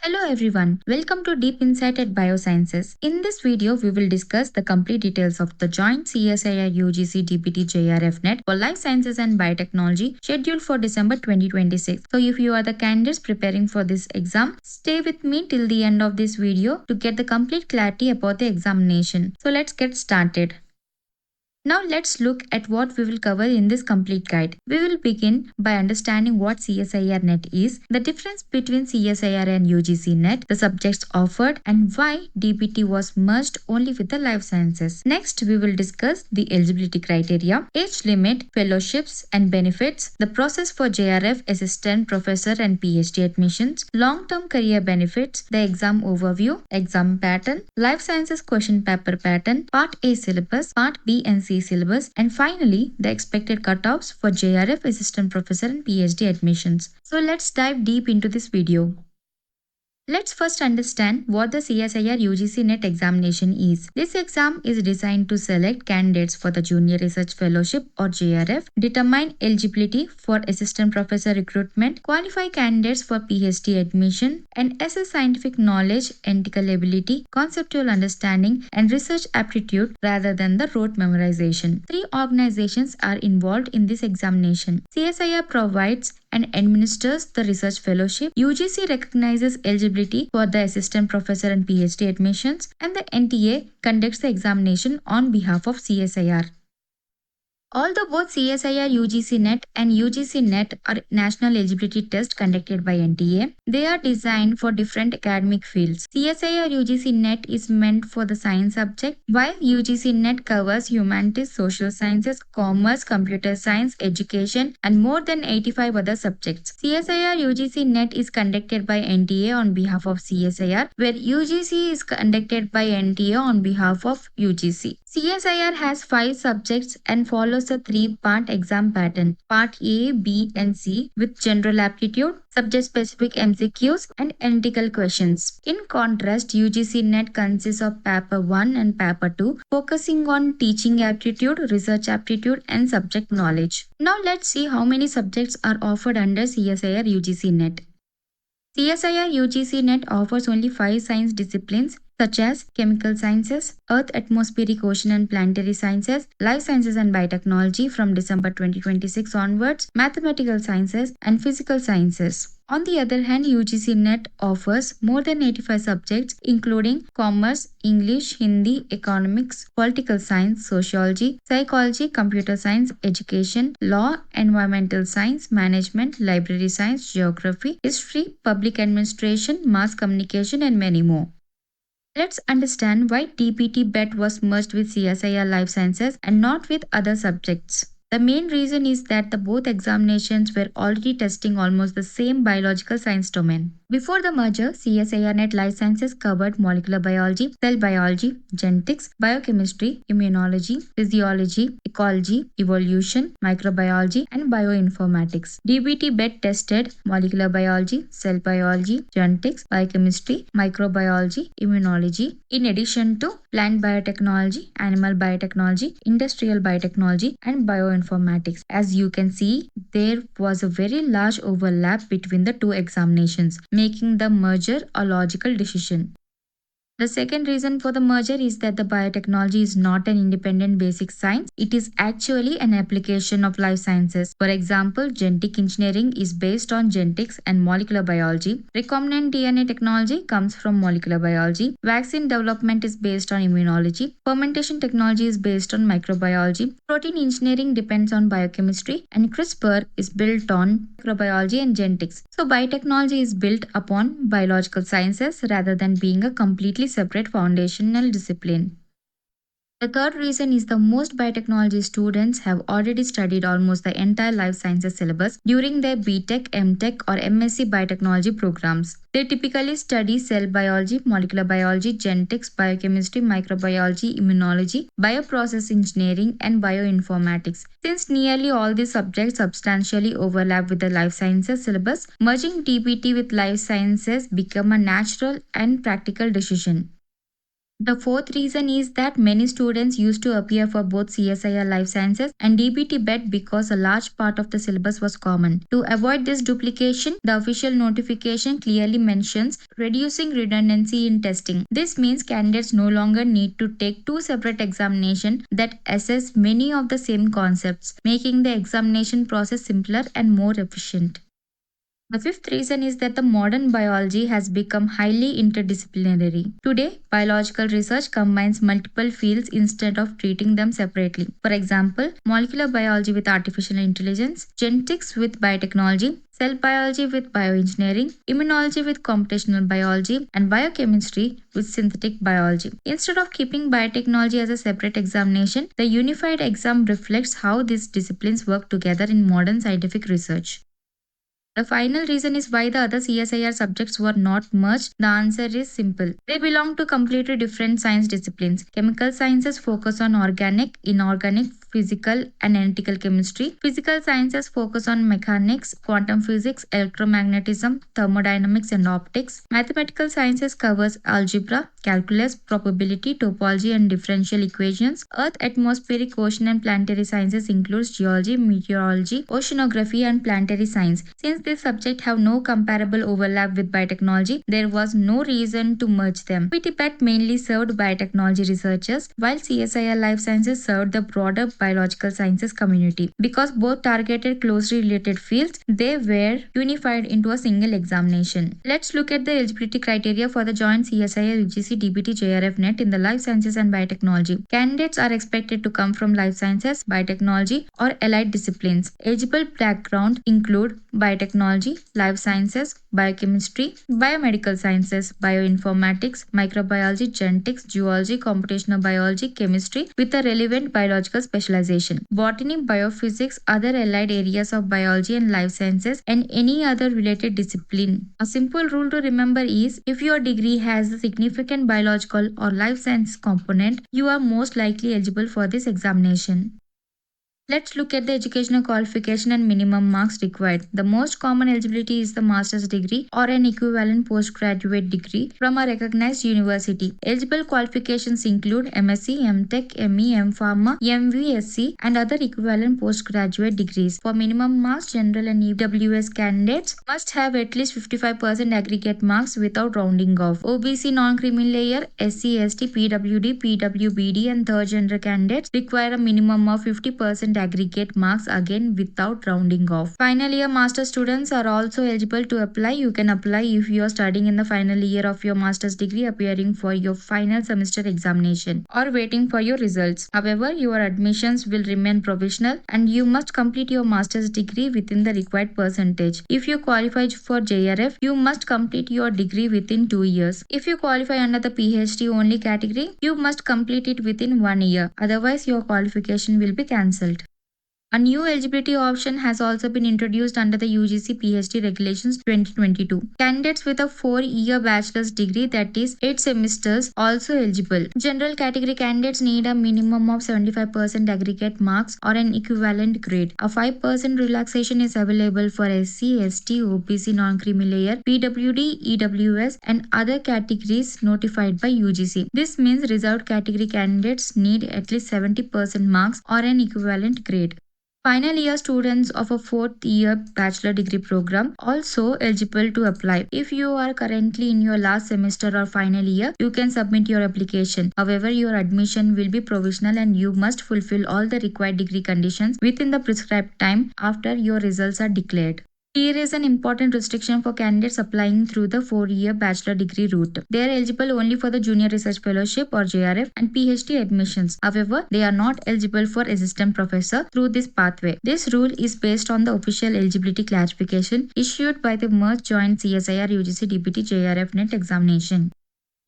Hello everyone, welcome to Deep Insight at Biosciences. In this video, we will discuss the complete details of the Joint CSIR-UGC-DBT-JRF-NET for Life Sciences and Biotechnology scheduled for December 2026. So if you are the candidates preparing for this exam, stay with me till the end of this video to get the complete clarity about the examination. So let's get started. Now let's look at what we will cover in this complete guide. We will begin by understanding what CSIR-NET is, the difference between CSIR and UGC-NET, the subjects offered, and why DBT was merged only with the life sciences. Next, we will discuss the eligibility criteria, age limit, fellowships and benefits, the process for JRF, assistant, professor and Ph.D. admissions, long-term career benefits, the exam overview, exam pattern, life sciences question paper pattern, Part A syllabus, Part B and C syllabus, and finally the expected cutoffs for JRF, assistant professor and PhD admissions. So let's dive deep into this video. Let's first understand what the CSIR-UGC-NET examination is. This exam is designed to select candidates for the Junior Research Fellowship or JRF, determine eligibility for assistant professor recruitment, qualify candidates for PhD admission, and assess scientific knowledge, ethical ability, conceptual understanding, and research aptitude rather than the rote memorization. 3 organizations are involved in this examination. CSIR provides and administers the research fellowship. UGC recognizes eligibility for the assistant professor and PhD admissions, and the NTA conducts the examination on behalf of CSIR. Although both CSIR-UGC-NET and UGC-NET are national eligibility tests conducted by NTA, they are designed for different academic fields. CSIR-UGC-NET is meant for the science subject, while UGC-NET covers humanities, social sciences, commerce, computer science, education, and more than 85 other subjects. CSIR-UGC-NET is conducted by NTA on behalf of CSIR, where UGC is conducted by NTA on behalf of UGC. CSIR has 5 subjects and follows a 3-part exam pattern, Part A, B, and C, with general aptitude, subject-specific MCQs, and analytical questions. In contrast, UGC-NET consists of Paper 1 and Paper 2, focusing on teaching aptitude, research aptitude, and subject knowledge. Now let's see how many subjects are offered under CSIR-UGC-NET. CSIR-UGC-NET offers only 5 science disciplines such as chemical sciences, earth, atmospheric, ocean and planetary sciences, life sciences and biotechnology from December 2026 onwards, mathematical sciences and physical sciences. On the other hand, UGC-NET offers more than 85 subjects including commerce, English, Hindi, economics, political science, sociology, psychology, computer science, education, law, environmental science, management, library science, geography, history, public administration, mass communication and many more. Let's understand why DBT-BET was merged with CSIR Life Sciences and not with other subjects. The main reason is that the both examinations were already testing almost the same biological science domain. Before the merger, CSIR-NET Life Sciences covered molecular biology, cell biology, genetics, biochemistry, immunology, physiology, ecology, evolution, microbiology, and bioinformatics. DBT-BET tested molecular biology, cell biology, genetics, biochemistry, microbiology, immunology, in addition to plant biotechnology, animal biotechnology, industrial biotechnology, and bioinformatics. As you can see, there was a very large overlap between the 2 examinations, making the merger a logical decision. The second reason for the merger is that the biotechnology is not an independent basic science. It is actually an application of life sciences. For example, genetic engineering is based on genetics and molecular biology. Recombinant DNA technology comes from molecular biology. Vaccine development is based on immunology. Fermentation technology is based on microbiology. Protein engineering depends on biochemistry. And CRISPR is built on microbiology and genetics. So biotechnology is built upon biological sciences rather than being a completely separate foundational discipline. The third reason is that most biotechnology students have already studied almost the entire life sciences syllabus during their BTech, MTech or MSc biotechnology programs. They typically study cell biology, molecular biology, genetics, biochemistry, microbiology, immunology, bioprocess engineering, and bioinformatics. Since nearly all these subjects substantially overlap with the life sciences syllabus, merging DBT with life sciences became a natural and practical decision. The fourth reason is that many students used to appear for both CSIR Life Sciences and DBT-BET because a large part of the syllabus was common. To avoid this duplication, the official notification clearly mentions reducing redundancy in testing. This means candidates no longer need to take two separate examinations that assess many of the same concepts, making the examination process simpler and more efficient. The fifth reason is that the modern biology has become highly interdisciplinary. Today, biological research combines multiple fields instead of treating them separately. For example, molecular biology with artificial intelligence, genetics with biotechnology, cell biology with bioengineering, immunology with computational biology, and biochemistry with synthetic biology. Instead of keeping biotechnology as a separate examination, the unified exam reflects how these disciplines work together in modern scientific research. The final reason is why the other CSIR subjects were not merged. The answer is simple. They belong to completely different science disciplines. Chemical sciences focus on organic, inorganic, physical, and analytical chemistry. Physical sciences focus on mechanics, quantum physics, electromagnetism, thermodynamics, and optics. Mathematical sciences covers algebra, calculus, probability, topology, and differential equations. Earth, atmospheric, ocean, and planetary sciences includes geology, meteorology, oceanography, and planetary science. Since these subjects have no comparable overlap with biotechnology, there was no reason to merge them. DBT-BET mainly served biotechnology researchers, while CSIR Life Sciences served the broader biological sciences community. Because both targeted closely related fields, they were unified into a single examination. Let's look at the eligibility criteria for the Joint CSIR-UGC-DBT-JRF-NET in the Life Sciences and Biotechnology. Candidates are expected to come from life sciences, biotechnology, or allied disciplines. Eligible background include biotechnology, life sciences, biochemistry, biomedical sciences, bioinformatics, microbiology, genetics, zoology, computational biology, chemistry with a relevant biological specialization, botany, biophysics, other allied areas of biology and life sciences, and any other related discipline. A simple rule to remember is if your degree has a significant biological or life science component, you are most likely eligible for this examination. Let's look at the educational qualification and minimum marks required. The most common eligibility is the master's degree or an equivalent postgraduate degree from a recognized university. Eligible qualifications include MSc, MTech, ME, MPharma, MVSc, and other equivalent postgraduate degrees. For minimum marks, general and EWS candidates must have at least 55% aggregate marks without rounding off. OBC non-creamy layer, SC, ST, PWD, PWBD, and third gender candidates require a minimum of 50% aggregate marks again without rounding off. Final year master students are also eligible to apply. You can apply if you are studying in the final year of your master's degree, appearing for your final semester examination, or waiting for your results. However, your admissions will remain provisional and you must complete your master's degree within the required percentage. If you qualify for JRF, you must complete your degree within 2 years. If you qualify under the PhD only category, you must complete it within 1 year. Otherwise, your qualification will be cancelled. A new eligibility option has also been introduced under the UGC Ph.D. Regulations 2022. Candidates with a 4-year bachelor's degree, that is 8 semesters, also eligible. General category candidates need a minimum of 75% aggregate marks or an equivalent grade. A 5% relaxation is available for SC, ST, OBC non-creamy layer, PWD, EWS, and other categories notified by UGC. This means reserved category candidates need at least 70% marks or an equivalent grade. Final year students of a 4th year bachelor degree program also eligible to apply. If you are currently in your last semester or final year, you can submit your application. However, your admission will be provisional and you must fulfill all the required degree conditions within the prescribed time after your results are declared. Here is an important restriction for candidates applying through the 4-year bachelor degree route. They are eligible only for the Junior Research Fellowship or JRF and PhD admissions. However, they are not eligible for Assistant Professor through this pathway. This rule is based on the official eligibility clarification issued by the merged Joint CSIR-UGC-DBT-JRF-NET Examination.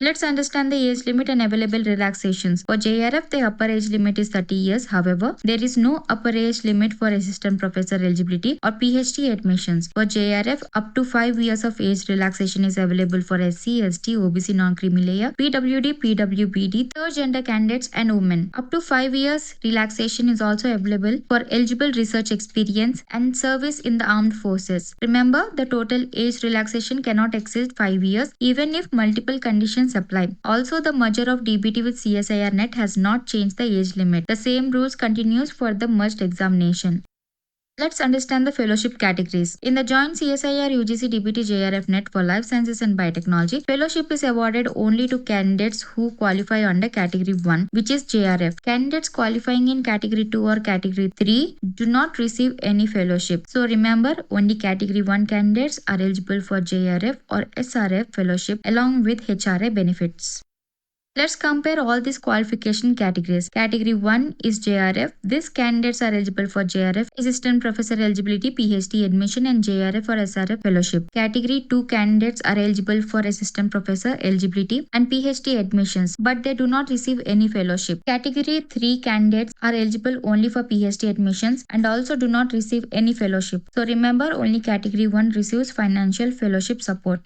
Let's understand the age limit and available relaxations. For JRF, the upper age limit is 30 years. However, there is no upper age limit for assistant professor eligibility or PhD admissions. For JRF, up to 5 years of age relaxation is available for SC, ST, OBC non-creamy layer, PWD, PWBD, third gender candidates, and women. Up to 5 years relaxation is also available for eligible research experience and service in the armed forces. Remember, the total age relaxation cannot exceed 5 years even if multiple conditions benefits apply. Also, the merger of DBT with CSIR-NET has not changed the age limit. The same rules continues for the merged examination. Let's understand the fellowship categories. In the Joint CSIR-UGC-DBT-JRF-NET for Life Sciences and Biotechnology, fellowship is awarded only to candidates who qualify under Category 1, which is JRF. Candidates qualifying in Category 2 or Category 3 do not receive any fellowship. So remember, only Category 1 candidates are eligible for JRF or SRF fellowship along with HRA benefits. Let's compare all these qualification categories. Category 1 is JRF. These candidates are eligible for JRF, Assistant Professor Eligibility, Ph.D. admission and JRF or SRF fellowship. Category 2 candidates are eligible for Assistant Professor Eligibility and Ph.D. admissions, but they do not receive any fellowship. Category 3 candidates are eligible only for Ph.D. admissions and also do not receive any fellowship. So remember, only Category 1 receives financial fellowship support.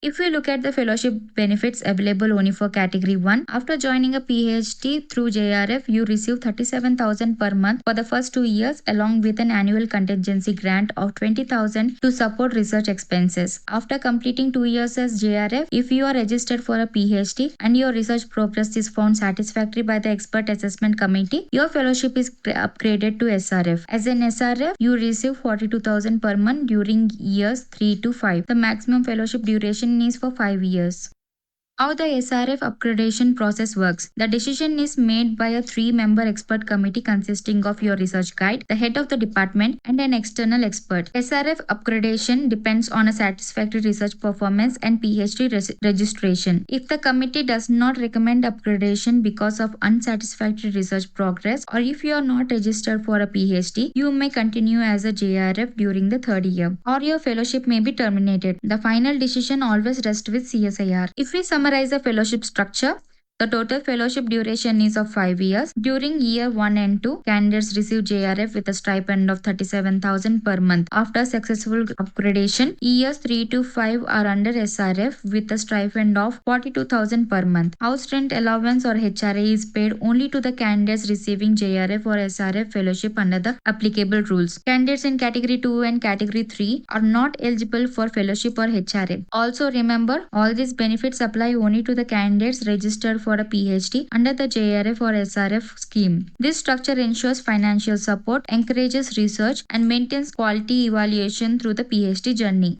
If we look at the fellowship benefits available only for Category 1, after joining a Ph.D. through JRF, you receive $37,000 per month for the first 2 years along with an annual contingency grant of $20,000 to support research expenses. After completing 2 years as JRF, if you are registered for a Ph.D. and your research progress is found satisfactory by the Expert Assessment Committee, your fellowship is upgraded to SRF. As an SRF, you receive $42,000 per month during years 3 to 5. The maximum fellowship duration is for 5 years. How the SRF upgradation process works. The decision is made by a 3-member expert committee consisting of your research guide, the head of the department, and an external expert. SRF upgradation depends on a satisfactory research performance and Ph.D. registration. If the committee does not recommend upgradation because of unsatisfactory research progress, or if you are not registered for a Ph.D., you may continue as a JRF during the 3rd year, or your fellowship may be terminated. The final decision always rests with CSIR. If we summarize the fellowship structure, the total fellowship duration is of 5 years. During year 1 and 2, candidates receive JRF with a stipend of $37,000 per month. After successful upgradation, years 3 to 5 are under SRF with a stipend of $42,000 per month. House rent allowance or HRA is paid only to the candidates receiving JRF or SRF fellowship under the applicable rules. Candidates in Category 2 and Category 3 are not eligible for fellowship or HRA. Also remember, all these benefits apply only to the candidates registered for a Ph.D. under the JRF or SRF scheme. This structure ensures financial support, encourages research, and maintains quality evaluation through the Ph.D. journey.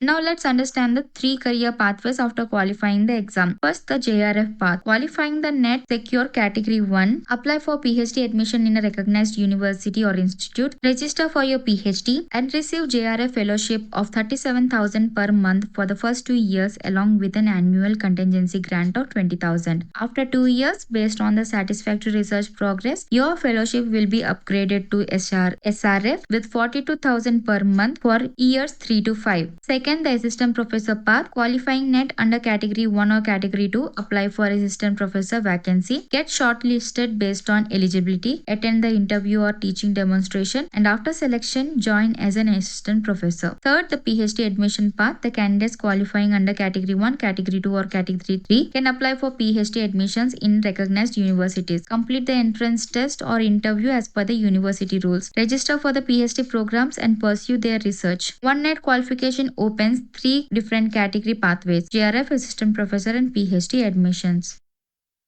Now let's understand the 3 career pathways after qualifying the exam. First, the JRF path. Qualifying the NET, secure Category 1, apply for Ph.D. admission in a recognized university or institute, register for your Ph.D. and receive JRF fellowship of $37,000 per month for the first 2 years along with an annual contingency grant of $20,000. After 2 years, based on the satisfactory research progress, your fellowship will be upgraded to SRF with $42,000 per month for years 3 to 5. Second, the assistant professor path. Qualifying NET under Category 1 or Category 2, apply for assistant professor vacancy, get shortlisted based on eligibility, attend the interview or teaching demonstration, and after selection, join as an assistant professor. Third, the Ph.D. admission path. The candidates qualifying under Category 1, Category 2 or Category 3 can apply for Ph.D. admissions in recognized universities. Complete the entrance test or interview as per the university rules. Register for the Ph.D. programs and pursue their research. One NET qualification opens 3 different category pathways: JRF, Assistant Professor, and Ph.D. admissions.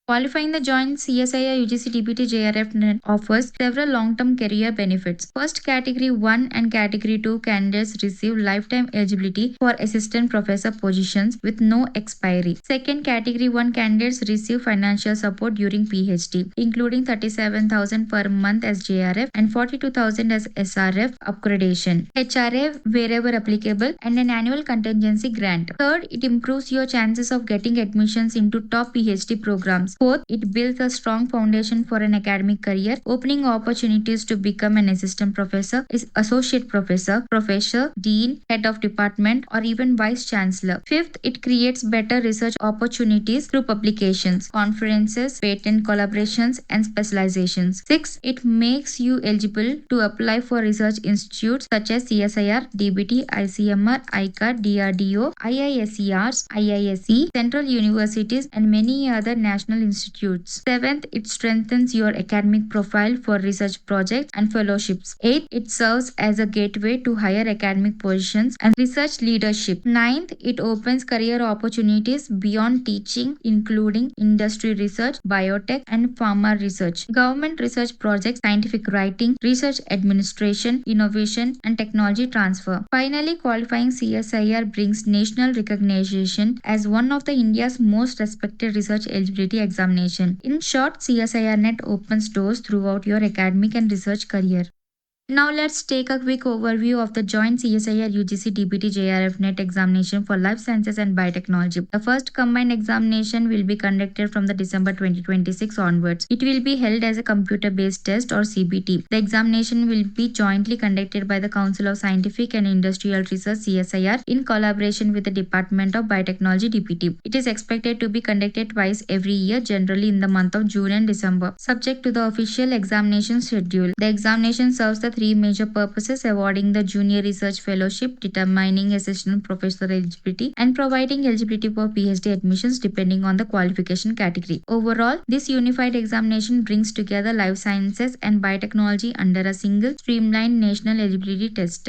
Qualifying the Joint CSIR-UGC-DBT-JRF-NET offers several long-term career benefits. First, Category 1 and Category 2 candidates receive lifetime eligibility for assistant professor positions with no expiry. Second, Category 1 candidates receive financial support during Ph.D., including $37,000 per month as JRF and $42,000 as SRF upgradation, HRA wherever applicable, and an annual contingency grant. Third, it improves your chances of getting admissions into top Ph.D. programs. Fourth, it builds a strong foundation for an academic career, opening opportunities to become an assistant professor, associate professor, professor, dean, head of department, or even vice chancellor. Fifth, it creates better research opportunities through publications, conferences, patent collaborations, and specializations. Sixth, it makes you eligible to apply for research institutes such as CSIR, DBT, ICMR, ICAR, DRDO, IISERs, IISE, central universities, and many other national institutes. 7th, it strengthens your academic profile for research projects and fellowships. 8th, it serves as a gateway to higher academic positions and research leadership. 9th, it opens career opportunities beyond teaching, including industry research, biotech, and pharma research, government research projects, scientific writing, research administration, innovation, and technology transfer. Finally, qualifying CSIR brings national recognition as one of the India's most respected research eligibility examination. In short, CSIR-NET opens doors throughout your academic and research career. Now let's take a quick overview of the Joint CSIR-UGC-DBT-JRF-NET Examination for Life Sciences and Biotechnology. The first combined examination will be conducted from the December 2026 onwards. It will be held as a computer-based test or CBT. The examination will be jointly conducted by the Council of Scientific and Industrial Research CSIR in collaboration with the Department of Biotechnology DPT. It is expected to be conducted twice every year, generally in the month of June and December. Subject to the official examination schedule, the examination serves the three major purposes: awarding the Junior Research Fellowship, determining assistant professor eligibility, and providing eligibility for Ph.D. admissions depending on the qualification category. Overall, this unified examination brings together life sciences and biotechnology under a single, streamlined national eligibility test.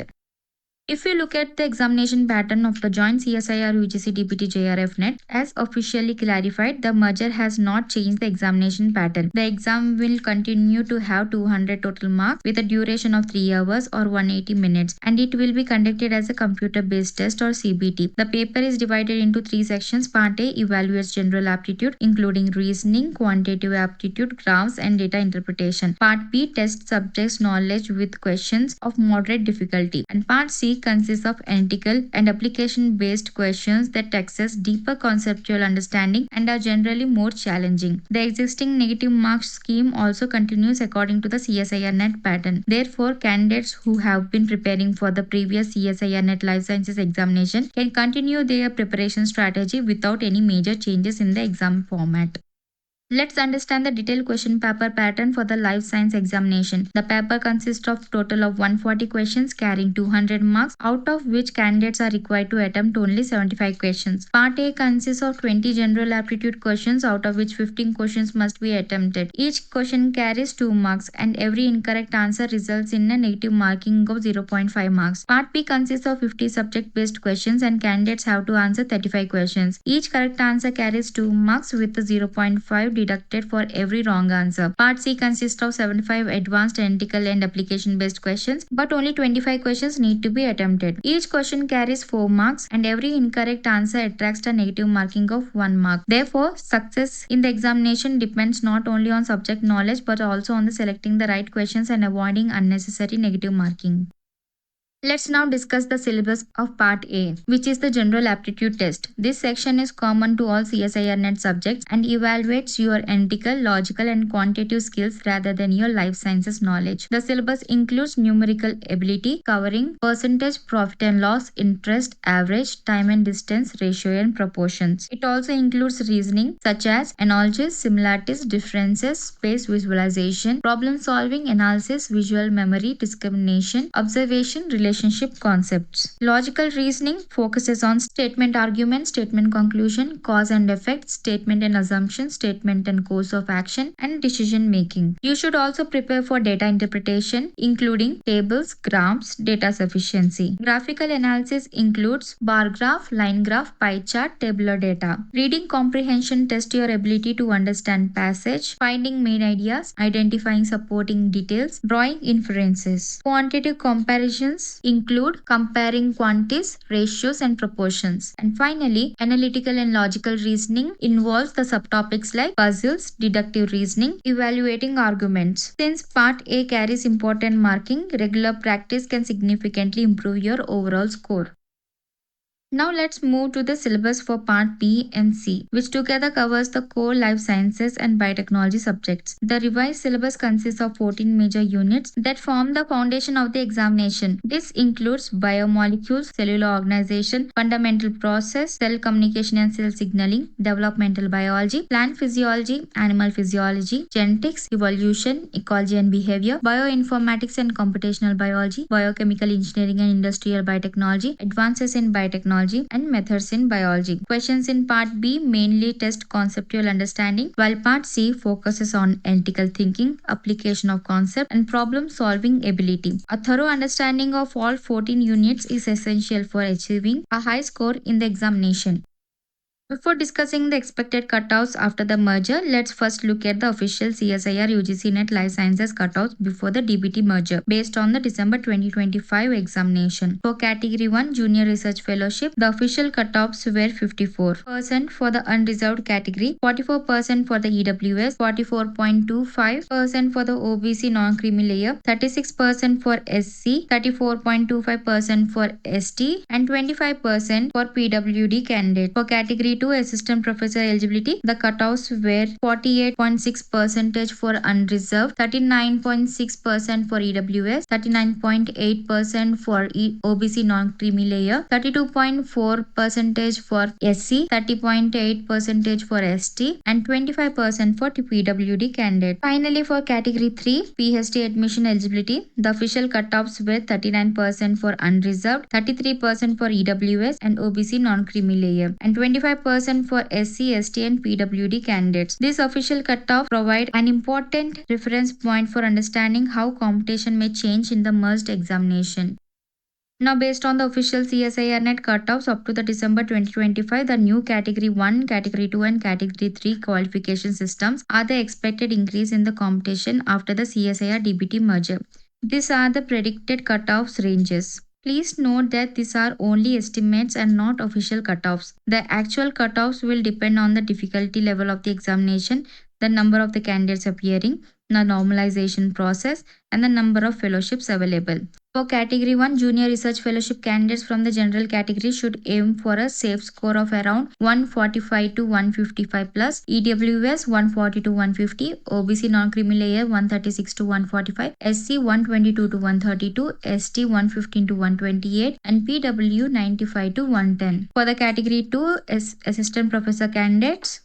If we look at the examination pattern of the Joint CSIR-UGC-DBT-JRF-NET, as officially clarified, the merger has not changed the examination pattern. The exam will continue to have 200 total marks with a duration of 3 hours or 180 minutes, and it will be conducted as a computer-based test or CBT. The paper is divided into 3 sections. Part A evaluates general aptitude, including reasoning, quantitative aptitude, graphs, and data interpretation. Part B tests subjects' knowledge with questions of moderate difficulty, and Part C consists of analytical and application-based questions that access deeper conceptual understanding and are generally more challenging. The existing negative marks scheme also continues according to the CSIR-NET pattern. Therefore, candidates who have been preparing for the previous CSIR-NET Life Sciences examination can continue their preparation strategy without any major changes in the exam format. Let's understand the detailed question paper pattern for the life science examination. The paper consists of total of 140 questions carrying 200 marks, out of which candidates are required to attempt only 75 questions. Part A consists of 20 general aptitude questions, out of which 15 questions must be attempted. Each question carries 2 marks, and every incorrect answer results in a negative marking of 0.5 marks. Part B consists of 50 subject-based questions, and candidates have to answer 35 questions. Each correct answer carries 2 marks with a 0.5 deducted for every wrong answer. Part C consists of 75 advanced analytical and application-based questions, but only 25 questions need to be attempted. Each question carries 4 marks, and every incorrect answer attracts a negative marking of 1 mark. Therefore, success in the examination depends not only on subject knowledge but also on the selecting the right questions and avoiding unnecessary negative marking. Let's now discuss the syllabus of Part A, which is the General Aptitude Test. This section is common to all CSIR-NET subjects and evaluates your analytical, logical, and quantitative skills rather than your life sciences knowledge. The syllabus includes numerical ability, covering percentage, profit and loss, interest, average, time and distance, ratio, and proportions. It also includes reasoning, such as analogies, similarities, differences, space visualization, problem solving, analysis, visual memory, discrimination, observation, relationship concepts. Logical reasoning focuses on statement argument, statement conclusion, cause and effect, statement and assumption, statement and course of action, and decision making. You should also prepare for data interpretation, including tables, graphs, data sufficiency. Graphical analysis includes bar graph, line graph, pie chart, tabular data. Reading comprehension tests your ability to understand passage, finding main ideas, identifying supporting details, drawing inferences. Quantitative comparisons include comparing quantities, ratios, and proportions. And finally, analytical and logical reasoning involves the subtopics like puzzles, deductive reasoning, evaluating arguments. Since Part A carries important marking, regular practice can significantly improve your overall score. Now let's move to the syllabus for Part B and C, which together covers the core life sciences and biotechnology subjects. The revised syllabus consists of 14 major units that form the foundation of the examination. This includes biomolecules, cellular organization, fundamental process, cell communication and cell signaling, developmental biology, plant physiology, animal physiology, genetics, evolution, ecology and behavior, bioinformatics and computational biology, biochemical engineering and industrial biotechnology, advances in biotechnology, Biotechnology, and Methods in Biology. Questions in Part B mainly test conceptual understanding, while Part C focuses on analytical thinking, application of concept, and problem-solving ability. A thorough understanding of all 14 units is essential for achieving a high score in the examination. Before discussing the expected cutoffs after the merger, let's first look at the official CSIR-UGC-NET Life Sciences cutoffs before the DBT merger based on the December 2025 examination. For Category 1 Junior Research Fellowship, the official cutoffs were 54% for the unreserved category, 44% for the EWS, 44.25% for the OBC non-creamy layer, 36% for SC, 34.25% for ST, and 25% for PWD candidate. For Category 2 Assistant Professor Eligibility, the cutoffs were 48.6% for unreserved, 39.6% for EWS, 39.8% for OBC non-creamy layer, 32.4% for SC, 30.8% for ST, and 25% for PWD candidate. Finally, for Category 3 Ph.D admission eligibility, the official cutoffs were 39% for unreserved, 33% for EWS and OBC non-creamy layer, and 25% for SC, ST, and PWD candidates. This official cutoff provide an important reference point for understanding how competition may change in the merged examination. Now, based on the official CSIR-NET cutoffs up to the December 2025, the new Category 1, Category 2, and Category 3 qualification systems are the expected increase in the competition after the CSIR-DBT merger. These are the predicted cutoffs ranges. Please note that these are only estimates and not official cutoffs. The actual cutoffs will depend on the difficulty level of the examination, the number of the candidates appearing, the normalization process, and the number of fellowships available. For Category 1, Junior Research Fellowship candidates from the general category should aim for a safe score of around 145 to 155 plus, EWS 140 to 150, OBC non-creamy layer 136 to 145, SC 122 to 132, ST 115 to 128, and PW 95 to 110. For the Category 2, Assistant Professor candidates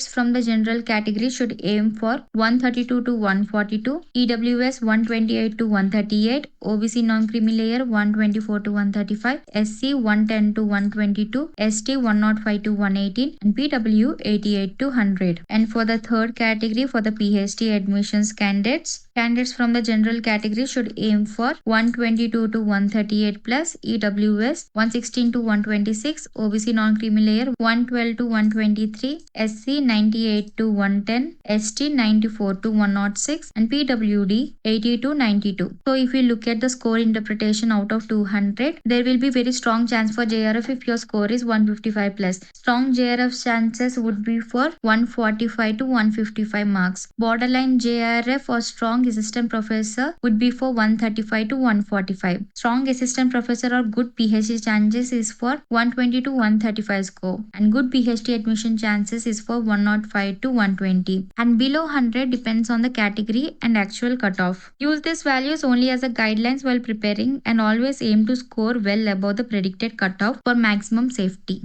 from the general category should aim for 132 to 142, EWS 128 to 138, OBC non-creamy layer 124 to 135, SC 110 to 122, ST 105 to 118, and PW 88 to 100. And for the third category, for the PhD admissions candidates from the general category should aim for 122 to 138 plus, EWS 116 to 126, OBC non-creamy layer 112 to 123, SC 98 to 110, ST 94 to 106, and PWD 80 to 92. So if we look at the score interpretation out of 200, there will be very strong chance for JRF if your score is 155 plus. Strong JRF chances would be for 145 to 155 marks. Borderline JRF or strong assistant professor would be for 135 to 145. Strong assistant professor or good PhD chances is for 120 to 135 score, and good PhD admission chances is for 105 to 120, and below 100 depends on the category and actual cutoff. Use these values only as a guidelines while preparing, and always aim to score well above the predicted cutoff for maximum safety.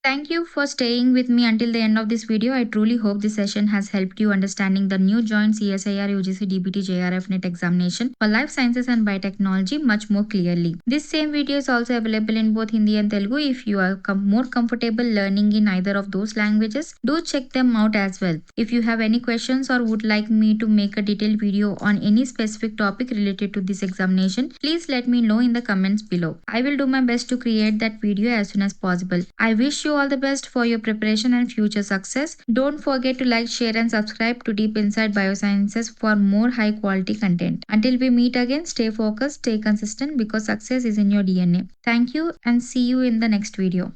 Thank you for staying with me until the end of this video. I truly hope this session has helped you understanding the new Joint CSIR-UGC-DBT-JRF-NET Examination for Life Sciences and Biotechnology much more clearly. This same video is also available in both Hindi and Telugu. If you are more comfortable learning in either of those languages, do check them out as well. If you have any questions or would like me to make a detailed video on any specific topic related to this examination, please let me know in the comments below. I will do my best to create that video as soon as possible. I wish you all the best for your preparation and future success. Don't forget to like, share, and subscribe to Deep Inside Biosciences for more high quality content. Until we meet again, stay focused, stay consistent, because success is in your DNA. Thank you and see you in the next video.